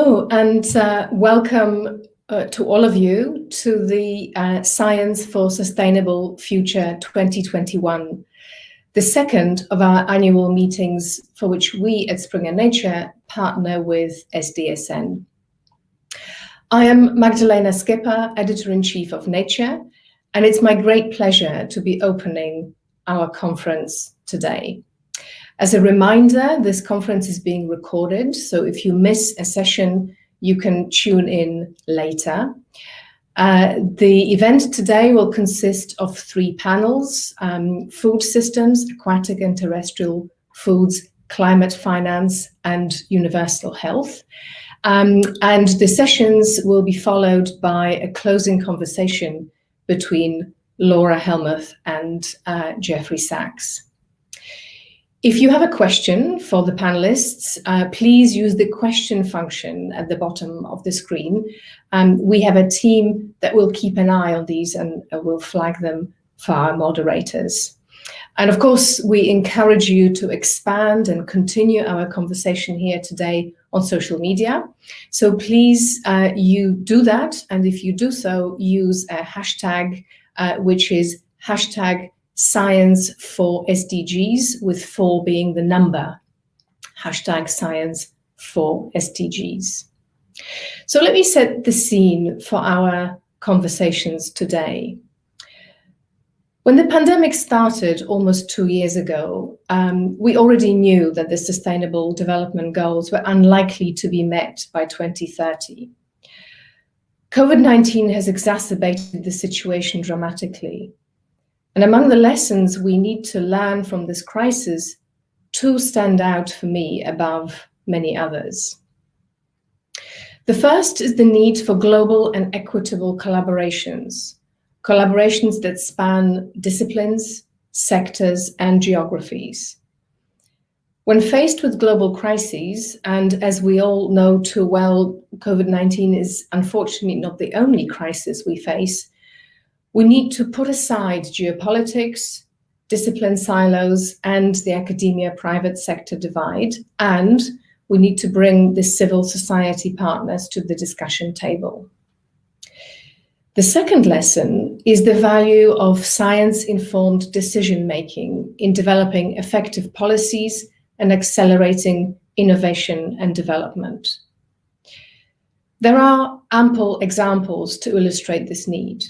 Hello, and welcome to all of you to the Science for Sustainable Future 2021, the second of our annual meetings for which we at Springer Nature partner with SDSN. I am Magdalena Skipper, Editor-in-Chief of Nature, and it's my great pleasure to be opening our conference today. As a reminder, this conference is being recorded, so if you miss a session, you can tune in later. The event today will consist of 3 panels: food systems, aquatic and terrestrial foods, climate finance, and universal health. And the sessions will be followed by a closing conversation between Laura Helmuth and Jeffrey Sachs. If you have a question for the panelists, please use the question function at the bottom of the screen. We have a team that will keep an eye on these and will flag them for our moderators. And of course, we encourage you to expand and continue our conversation here today on social media. So please, you do that. And if you do so, use a hashtag, which is hashtag Science for SDGs, with 4 being the number, hashtag Science for SDGs. So let me set the scene for our conversations today. When the pandemic started almost 2 years ago, we already knew that the Sustainable Development Goals were unlikely to be met by 2030. COVID-19 has exacerbated the situation dramatically. And among the lessons we need to learn from this crisis, 2 stand out for me above many others. The first is the need for global and equitable collaborations that span disciplines, sectors, and geographies. When faced with global crises, and as we all know too well, COVID-19 is unfortunately not the only crisis we face, we need to put aside geopolitics, discipline silos, and the academia-private sector divide, and we need to bring the civil society partners to the discussion table. The second lesson is the value of science-informed decision-making in developing effective policies and accelerating innovation and development. There are ample examples to illustrate this need.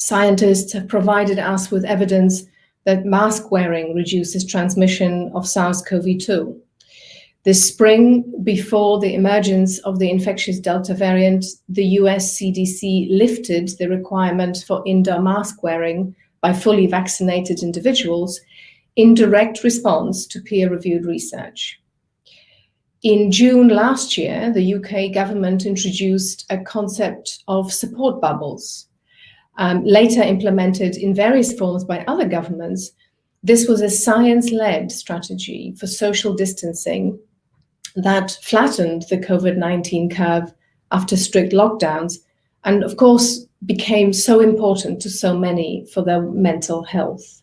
Scientists have provided us with evidence that mask wearing reduces transmission of SARS-CoV-2. This spring, before the emergence of the infectious Delta variant, the US CDC lifted the requirement for indoor mask wearing by fully vaccinated individuals in direct response to peer-reviewed research. In June last year, the UK government introduced a concept of support bubbles. Later implemented in various forms by other governments, this was a science-led strategy for social distancing that flattened the COVID-19 curve after strict lockdowns, and of course became so important to so many for their mental health.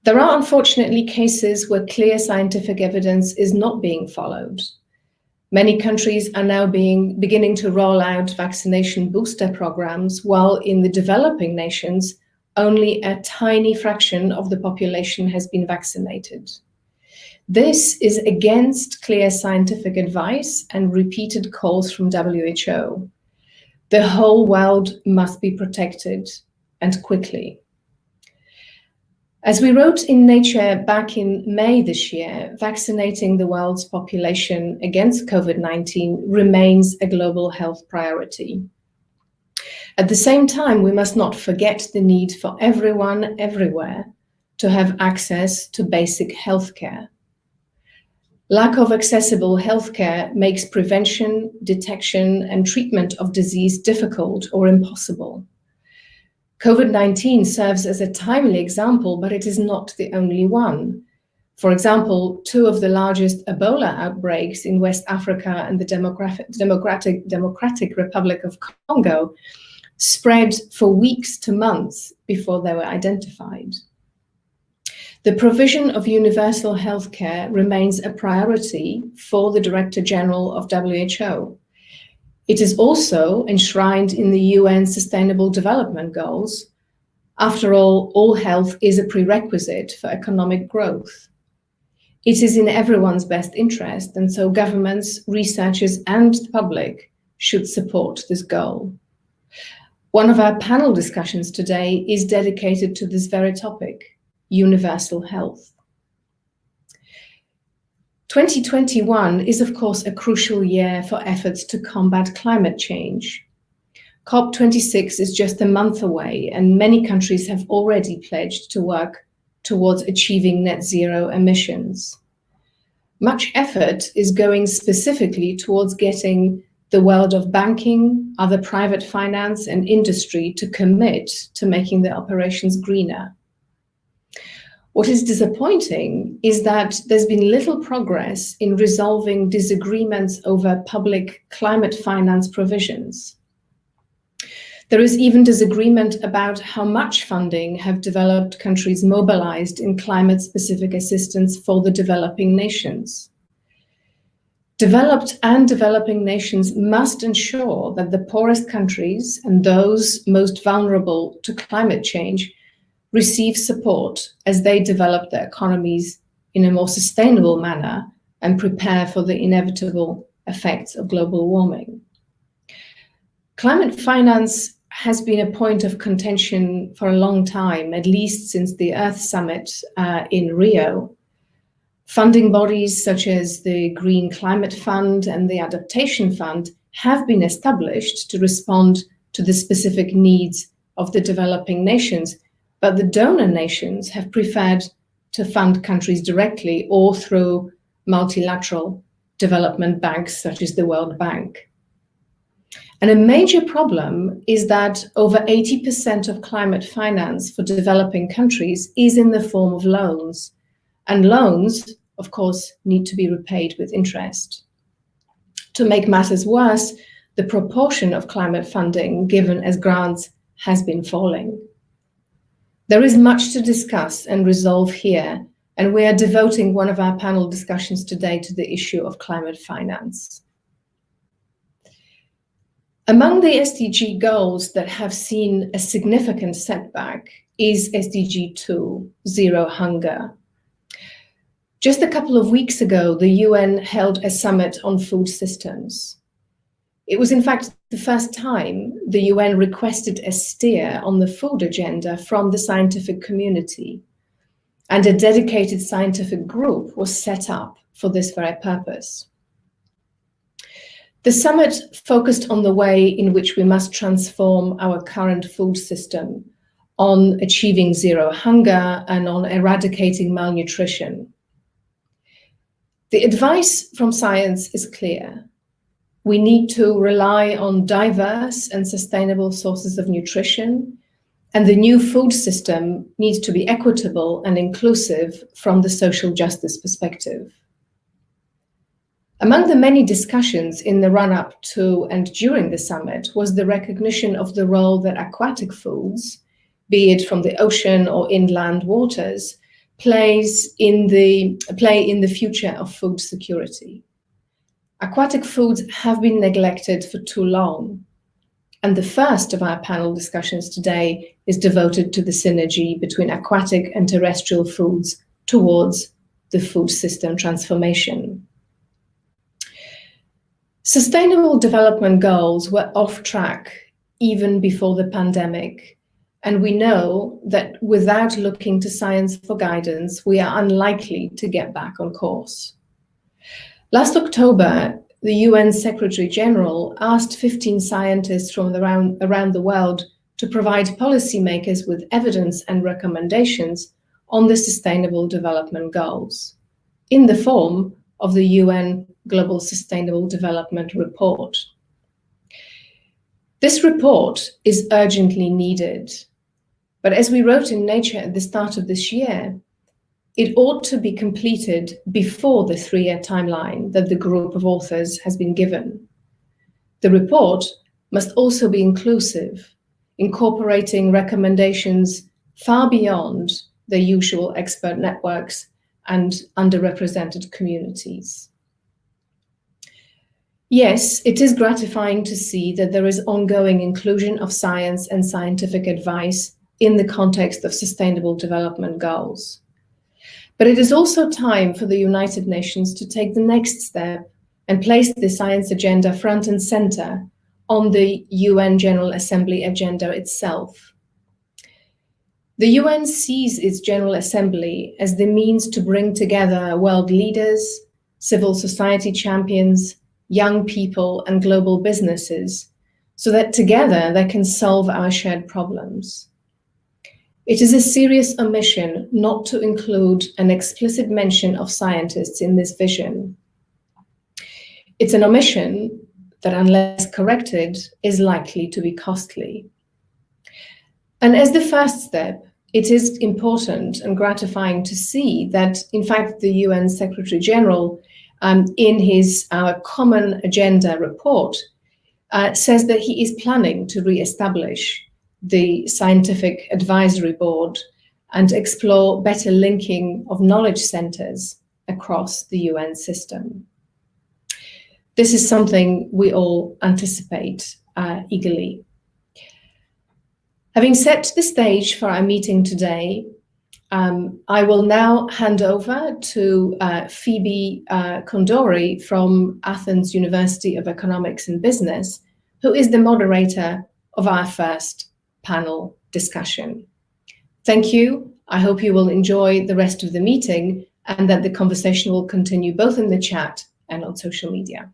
There are unfortunately cases where clear scientific evidence is not being followed. Many countries are now beginning to roll out vaccination booster programs, while in the developing nations, only a tiny fraction of the population has been vaccinated. This is against clear scientific advice and repeated calls from WHO. The whole world must be protected, and quickly. As we wrote in Nature back in May this year, vaccinating the world's population against COVID-19 remains a global health priority. At the same time, we must not forget the need for everyone, everywhere, to have access to basic healthcare. Lack of accessible healthcare makes prevention, detection, and treatment of disease difficult or impossible. COVID-19 serves as a timely example, but it is not the only one. For example, 2 of the largest Ebola outbreaks in West Africa and the Democratic Republic of Congo spread for weeks to months before they were identified. The provision of universal healthcare remains a priority for the Director General of WHO. It is also enshrined in the UN Sustainable Development Goals. After all health is a prerequisite for economic growth. It is in everyone's best interest, and so governments, researchers, and the public should support this goal. One of our panel discussions today is dedicated to this very topic, universal health. 2021 is, of course, a crucial year for efforts to combat climate change. COP26 is just a month away, and many countries have already pledged to work towards achieving net zero emissions. Much effort is going specifically towards getting the world of banking, other private finance, and industry to commit to making their operations greener. What is disappointing is that there's been little progress in resolving disagreements over public climate finance provisions. There is even disagreement about how much funding have developed countries mobilized in climate-specific assistance for the developing nations. Developed and developing nations must ensure that the poorest countries and those most vulnerable to climate change receive support as they develop their economies in a more sustainable manner and prepare for the inevitable effects of global warming. Climate finance has been a point of contention for a long time, at least since the Earth Summit in Rio. Funding bodies such as the Green Climate Fund and the Adaptation Fund have been established to respond to the specific needs of the developing nations, but the donor nations have preferred to fund countries directly or through multilateral development banks such as the World Bank. And a major problem is that over 80% of climate finance for developing countries is in the form of loans. And loans, of course, need to be repaid with interest. To make matters worse, the proportion of climate funding given as grants has been falling. There is much to discuss and resolve here, and we are devoting one of our panel discussions today to the issue of climate finance. Among the SDG goals that have seen a significant setback is SDG 2, Zero Hunger. Just a couple of weeks ago, the UN held a summit on food systems. It was in fact the first time the UN requested a steer on the food agenda from the scientific community, and a dedicated scientific group was set up for this very purpose. The summit focused on the way in which we must transform our current food system, on achieving zero hunger and on eradicating malnutrition. The advice from science is clear. We need to rely on diverse and sustainable sources of nutrition, and the new food system needs to be equitable and inclusive from the social justice perspective. Among the many discussions in the run-up to and during the summit was the recognition of the role that aquatic foods, be it from the ocean or inland waters, play in the future of food security. Aquatic foods have been neglected for too long, and the first of our panel discussions today is devoted to the synergy between aquatic and terrestrial foods towards the food system transformation. Sustainable development goals were off track even before the pandemic, and we know that without looking to science for guidance, we are unlikely to get back on course. Last October, the UN Secretary General asked 15 scientists from around the world to provide policymakers with evidence and recommendations on the Sustainable Development Goals in the form of the UN Global Sustainable Development Report. This report is urgently needed, but as we wrote in Nature at the start of this year, it ought to be completed before the 3-year timeline that the group of authors has been given. The report must also be inclusive, incorporating recommendations far beyond their usual expert networks and underrepresented communities. Yes, it is gratifying to see that there is ongoing inclusion of science and scientific advice in the context of Sustainable Development Goals. But it is also time for the United Nations to take the next step and place the science agenda front and center on the UN General Assembly agenda itself. The UN sees its General Assembly as the means to bring together world leaders, civil society champions, young people, and global businesses, so that together they can solve our shared problems. It is a serious omission not to include an explicit mention of scientists in this vision. It's an omission that, unless corrected, is likely to be costly. And as the first step, it is important and gratifying to see that, in fact, the UN Secretary General, in his Common Agenda report, says that he is planning to re-establish the Scientific Advisory Board and explore better linking of knowledge centers across the UN system. This is something we all anticipate eagerly. Having set the stage for our meeting today, I will now hand over to Phoebe Kondori from Athens University of Economics and Business, who is the moderator of our first panel discussion. Thank you. I hope you will enjoy the rest of the meeting and that the conversation will continue both in the chat and on social media.